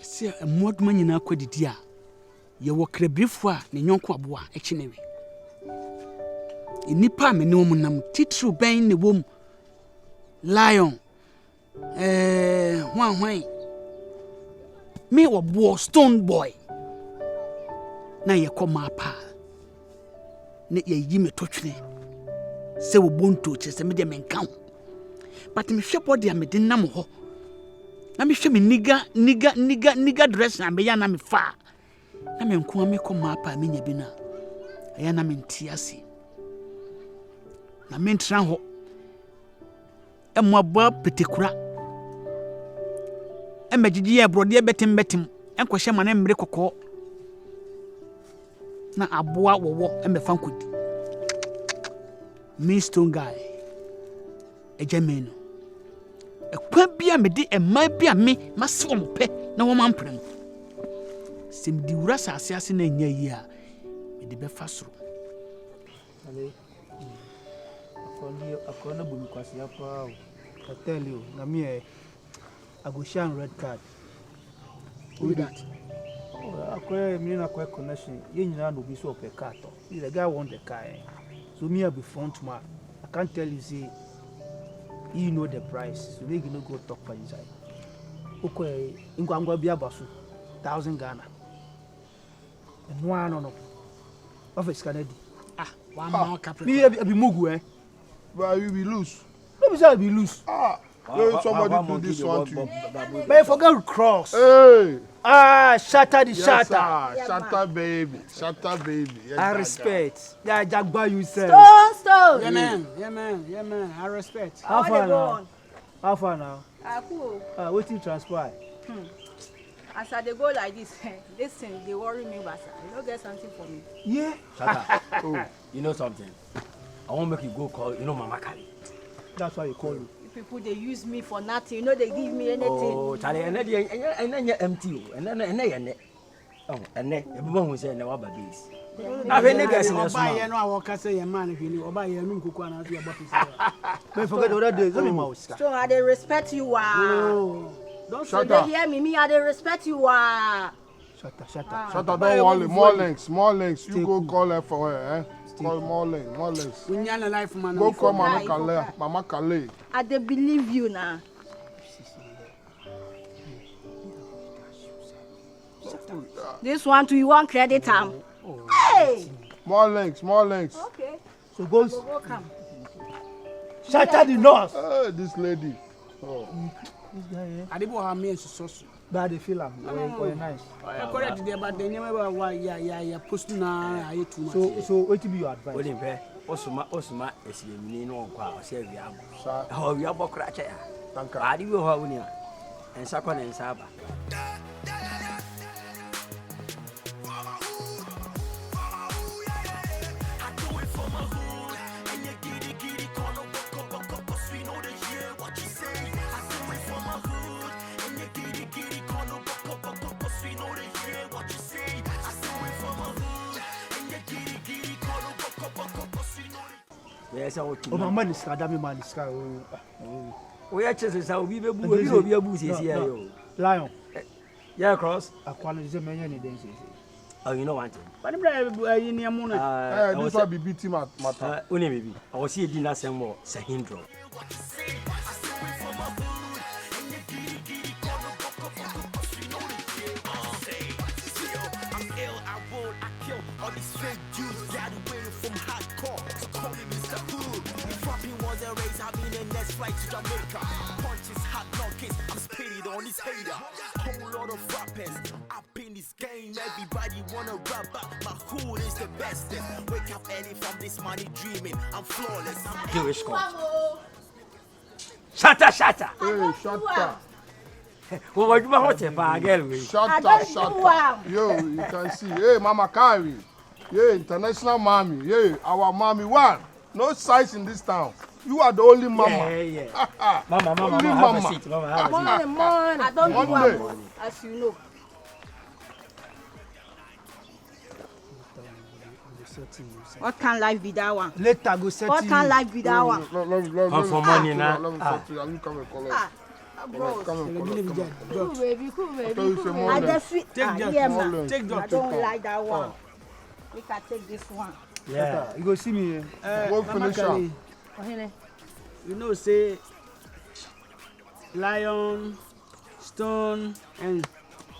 See a modman in aquadidia. You were crebrifwa, the yonkwa, a chinery. In Nipa, me no munam, titru bang the womb. Lion, one way. Me wa boy, stone boy. Na ye come my pa. Ne ye yime touchne. Se wo bonto chese me de menkan. But me hwe body am de nam ho. Na me hwe me nigga dress na me ya na me fa. Na me nko me come my pa me nya bi na. Aya na me ntiase. Na me ntran ho. Emwaba petekura. Emejiji ye brode betim. Enko hye mane mmre kokko. Na aboa wowo emefa nkodi. Me stone guy. Ejameno. Ekwa bia me de eman bia me mase wo mpe na wo mamprem. Sim di wura sase na nya yi a me de be fasoro. Ale. Akona bu mi kwasi apa. I tell you, na me I go shine red card. Who that? Akwa me na kwa connection. Ye nyina no bi so pe car to. The guy want the car. So me I be front man. I can't tell you say you know the price. So make you no go talk for inside. Okay, ingwa bia basu 1,000 Ghana. And no. Office Canada. One more capital. Me I be mugu eh. But you be loose. No be say I be loose. Somebody do this one to you. But I forgot to cross. Hey. Shatter the shatter. Sir. Shatter baby. Yes, I respect. Yeah, Jagba you say. Stone. Yeah man. I respect. How far now? Cool. What you transpire? As I go like this, listen, they worry me, but you don't get something for me. Yeah. Shut up. Oh, you know something? I won't make you go call, Mama Kali. That's why you call me. People, they use me for nothing. You know, they give me anything. Oh, Charlie, and then you're empty. And then, oh, and then everyone will say, no, about this. I've been niggas in the buy no walk say your man if you buy your nunku kwana see about this. But forget other days, let me mouse. So I they respect you. Don't Shut they up. hear me. I they respect you. Shut up. Don't worry. More links. You go call her for her, eh? Call more links. We need a life man. Go call Mama Kale. I they believe you now. This one to you want credit time. Hey! More links. Okay. So go come. shatter the nose. This lady. Oh. This guy, eh? I didn't have me so. Bad they feel am. Oh, nice. I correct there, but they never why yeah post na I too much. So what to be your advice? Olimpe, Osuma is you no kwa say we am. How we are bokracha ya. Tanka. Adi we ho unia. En sakwa en saba. Yes, I will. Oh, my man is scary. Man is scary. We are just how we be abu here. Lion. Yeah, cross. I quality the man any days. Oh, you know one thing. But in your moon. This will be beating matter. Only maybe. I will see a dinner some more. Sahindro. All these fake Jews got away from hardcore. So call me Mr. Hood. If rapping was a race, I'll be the next flight to Jamaica. Punches, hot knockers, I'm spitting on this hater. Whole lot of rappers up in this game. Everybody wanna rap, but my hood is the best. Wake up early from this money dreaming. I'm flawless. Jewish call. Shut up. Hey, shut up. Well, what do you want to buy, girl? Shut up. Yo, you can see. Hey, Mama Kari. Yeah, international mommy. Yeah, our mommy one. No size in this town. You are the only mama. Yeah. Mama, only have a seat. Mama, have a seat. Morning. I don't do one, as you know. What can life be that one? Later go set What can life be that one? Let me for money now. Let me set you. You come and call us. bros. Come on, Cool baby, cool baby, thought you cool said baby. more I lens. just fit. Take that Yeah, more man. lens. Take I that. don't like that one. We can take this one. Yeah. You go see me here. We'll Mama finish Kali, up. Oh, here. you know, say lion, stone, and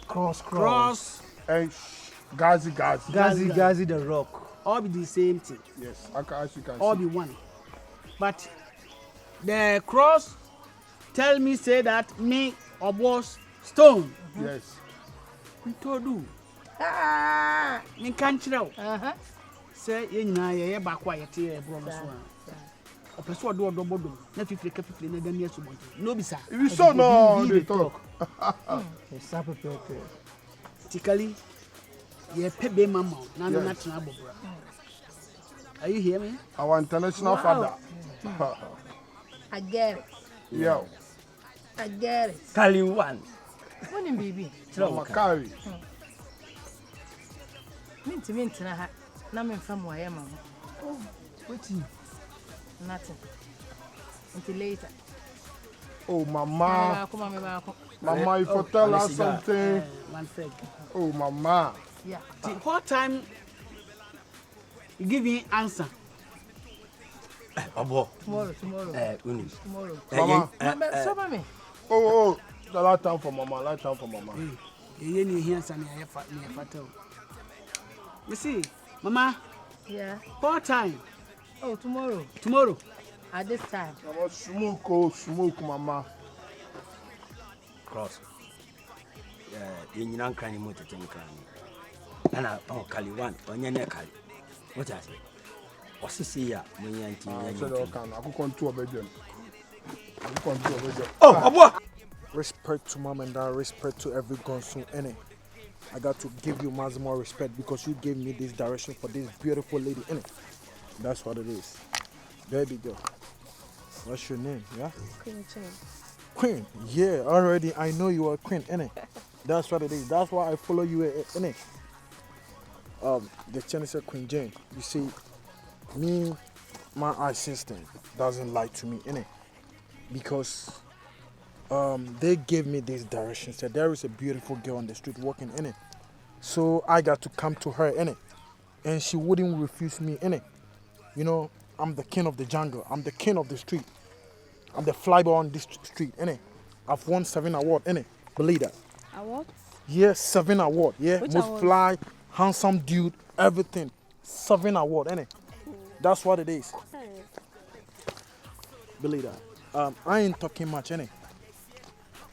cross And Gazi. Gazi the rock. all be the same thing. Yes, as you can All see. be one. But the cross tell me say that me was stone. Yes. Ntodu. Ah. Me can't know. Uh-huh. Say ye nyina ye ba kwa ye te e bro so a. Opeso odo bodom na fifire ka fifire na dani aso bonti. No bi sa. If you saw no, they talk. It's a pepe. Tikali ye pebe mama na no Yes. na tena abobra. Are you hear me? Our international father. I get it. Yo, I get it. Kali one. Morning, baby. Mama Carey. Mint na ha. Na me from where mama. Waiting. Nothing. Until later. Oh, Mama. Come on, back. Mama, if you tell us cigar. something. Man fed. Oh, Mama. Yeah. The whole time you give me answer. Abo. Tomorrow. Uni. Tomorrow. Mama. Sober me. Oh. The last time for Mama. Ye ni here san ya fa ni fata. You see, mama, Yeah. whole time Oh, tomorrow. tomorrow. At this time. Mama, smoke, Mama. Cross. Ye nyina nkran ni motete nkran ni. Na Kali one. Onye ne Kali. What I say? Osisi ya munye nti So they can. I could control bedroom. Oh, abo. Respect to mom and dad, respect to every gunsun in it. I got to give you maximum respect because you gave me this direction for this beautiful lady in it. That's what it is. Baby girl. What's your name? Yeah? Queen Chain. Queen. Yeah, already I know you are queen in it. That's what it is. That's why I follow you in it. The channel said Queen Jane. You see, me, my assistant doesn't lie to me in it because they gave me this direction. Said there is a beautiful girl on the street walking in it, so I got to come to her in it, and she wouldn't refuse me in it. You know, I'm the king of the jungle. I'm the king of the street. I'm the flyboy on this street in it. I've won 7 awards in it. Believe that. Award? Yes, 7 awards. Yeah, Which most award? fly, handsome dude, everything. 7 awards in it. That's what it is. Believe that. I ain't talking much in it.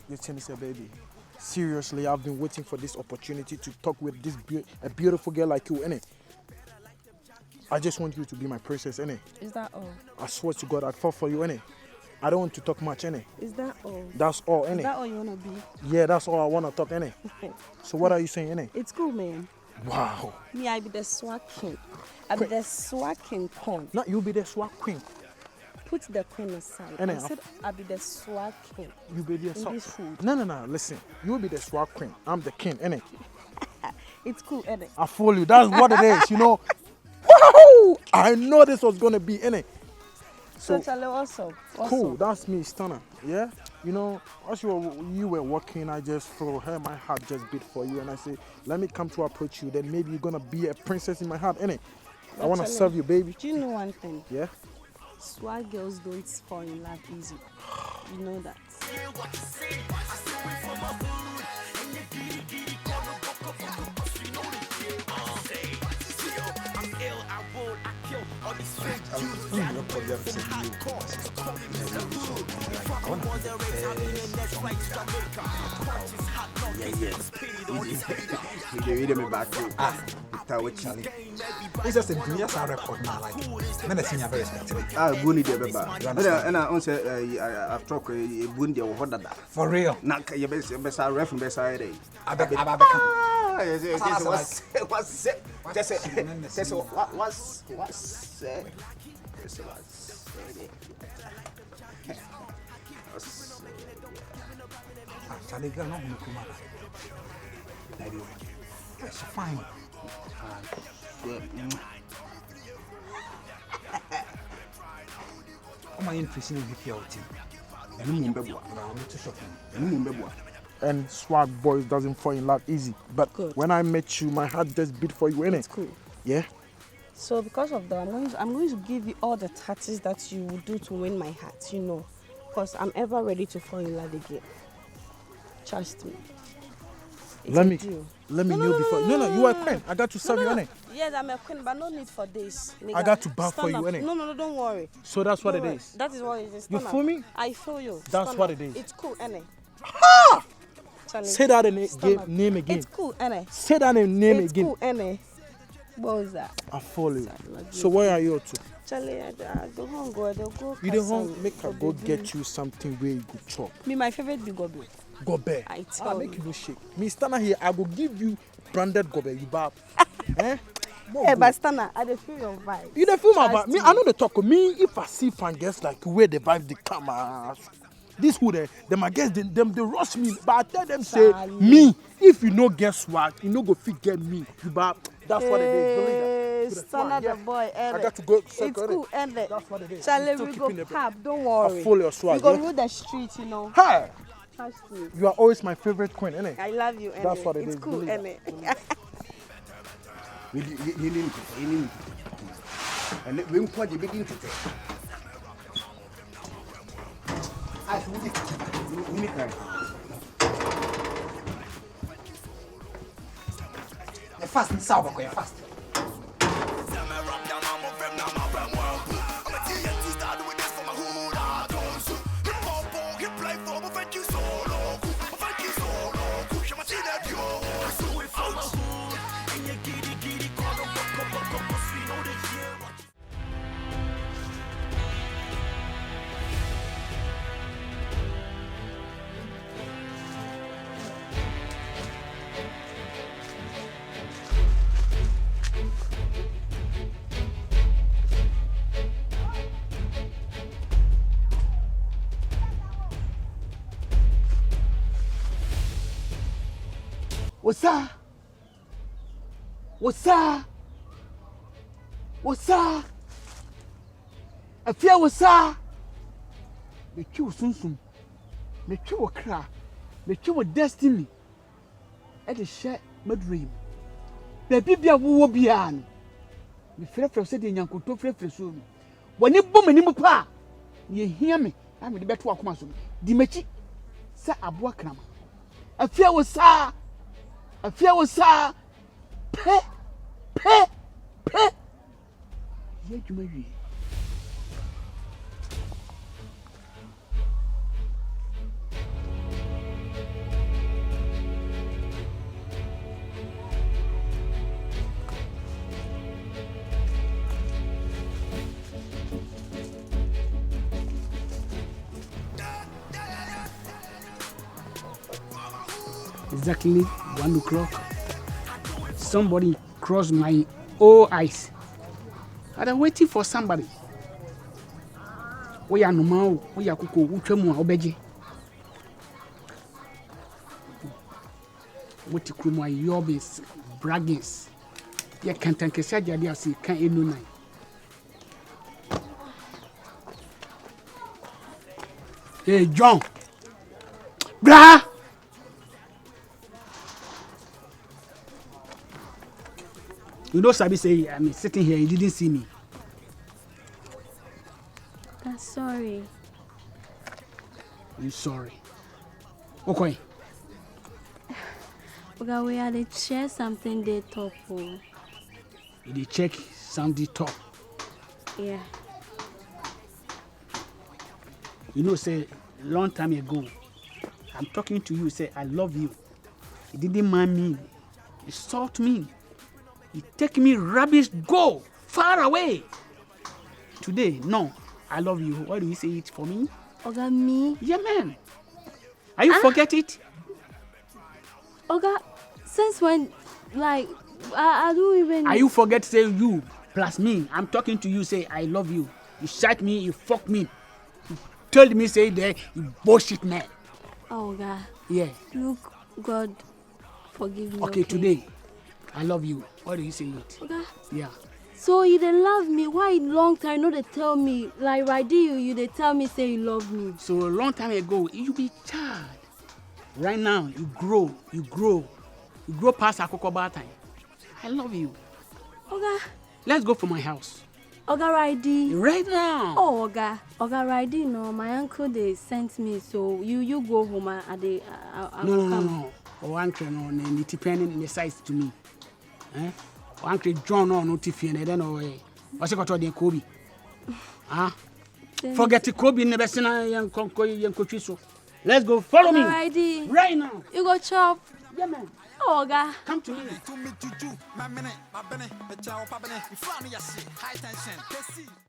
You tell me, say, baby, seriously, I've been waiting for this opportunity to talk with this a beautiful girl like you, innit? I just want you to be my princess, innit? Is that all? I swear to God, I'd fall for you, innit? I don't want to talk much, innit? Is that all? That's all, Is innit? that all you wanna be? Yeah, that's all I want to talk, innit? So what are you saying, innit? It's cool, man. Wow. Me, I be the swag king. I be the swag king con. Now you be the swag queen. Put the queen aside. Innit? I said I be the swag king. You be the In this food. No. Listen, you be the swag queen. I'm the king, innit? It's cool, Eddie. I fool you. That's what it is, you know. Wow! I know this was gonna be, innit? So, Charlie, what's up? What's Cool, up? that's me, Stunner. Yeah, you know, as you were walking, I just felt her, my heart just beat for you, and I say, let me come to approach you. Then maybe you're gonna be a princess in my heart, innit? I wanna Actually, serve you, baby. Do you know one thing? Yeah. Swag girls don't fall in love easy. You know that. It's just a genius record now, like. Men are senior very respected. Buni de beba. And I say I've talked a Bundi or Hodada. For real. Not your best ref from beside. What's Charlie girl not gonna come out. That's fine. How am I interested in the team? And swag boys doesn't fall in love easy. But when I met you, my heart just beat for you, innit? It's cool. Yeah? So because of that, I'm going to give you all the tactics that you will do to win my heart, you know. Because I'm ever ready to fall in love again. Trust me. Let me kneel before. No, you are a queen. I got to serve you, innit? Yes, I'm a queen, but no need for this. Nigga. I got to bow for you, Stand up. innit? No, don't worry. So that's what it is. That is what it is. You Stand feel up. me? I feel you. That's Stand what up. it is. It's cool, innit? Ha! Charlie, Say that name again. It's cool, innit? Say that name again. It's cool, innit? What was that? I follow you. So where are you to? Charlie, I go home, go. You don't home, make her go get you something where you could chop. Me, my favorite be gobe. Gobe. I tell make you no shake. Me stand here, I will give you branded gobe. You bab. Eh? Hey, but stand I dey feel your vibe. You dey feel my vibe. Me, I know the talk. Me, if I see fan girls like where the vibe they come, this who they might guess them they rush me. But I tell them say me, if you no get swag, you no go fit get me. You bab. That's what it is. Believe that. Stand the boy, I got to go. It's cool, That's what it is. Charlie, we go pub. Don't worry. I follow your swag. We go rule the street, you know. Hi. Trust me. You are always my favorite queen, innit? I love you, That's what it it's is. cool, innit? Fast and sour, fast. What's up? I fear what's up? Me kill soon. Me kill cry. Me kill destiny. At the share my dream. Baby be a woo bian. Me frefre said in Yanko frefre soon. When you bomb and pa, you hear me. I'm the better walk my son. Dimechi, Sir Abuakram. I fear what's up? I fear was sa pe. Yeah, you may. Exactly 1 o'clock. Somebody crossed my eyes. I'm waiting for somebody. We are normal. We are kuku. Uchemu obeji. What you my yobis, braggings. Ya can't take a sajadi as you can't know. Hey, John. Bra. You know, Sabi say I'm sitting here. You didn't see me. I'm sorry. You sorry? Okay. Okay, we had to share something they talk for. You did check something talk. Yeah. You know, say long time ago, I'm talking to you. Say I love you. You didn't mind me. You sought me. You take me rubbish, go far away. Today, no, I love you. Why do you say it for me? Oga, me? Yeah, man. Are you forget it? Oga, since when, like, I don't even... Are you forget say you plus me? I'm talking to you, say I love you. You shot me, you fuck me. You told me, say that you bullshit man. Oh, Oga. Yeah. Look, God, forgive me. Okay, today, I love you. Why do you say it? Oga. Yeah. So you dey love me? Why long time no dey tell me? Like right there, you dey tell me say you love me. So a long time ago, you be child. Right now, you grow past Akokoba time. I love you. Oga. Let's go for my house. Oga Raidi. Right now. Oh, Oga Raidi, no, my uncle they sent me, so you go home and No. Oh, uncle, no, it depends on the size to me. Uncle John, no, Tiffany, I don't know. What's it called? Kobe. Forget the Kobe, never seen a young coach. Let's go, follow me. Raidi. Right now. You go chop. Yeah, man. Oh, Oga. Come to me. My minute, my child, high tension.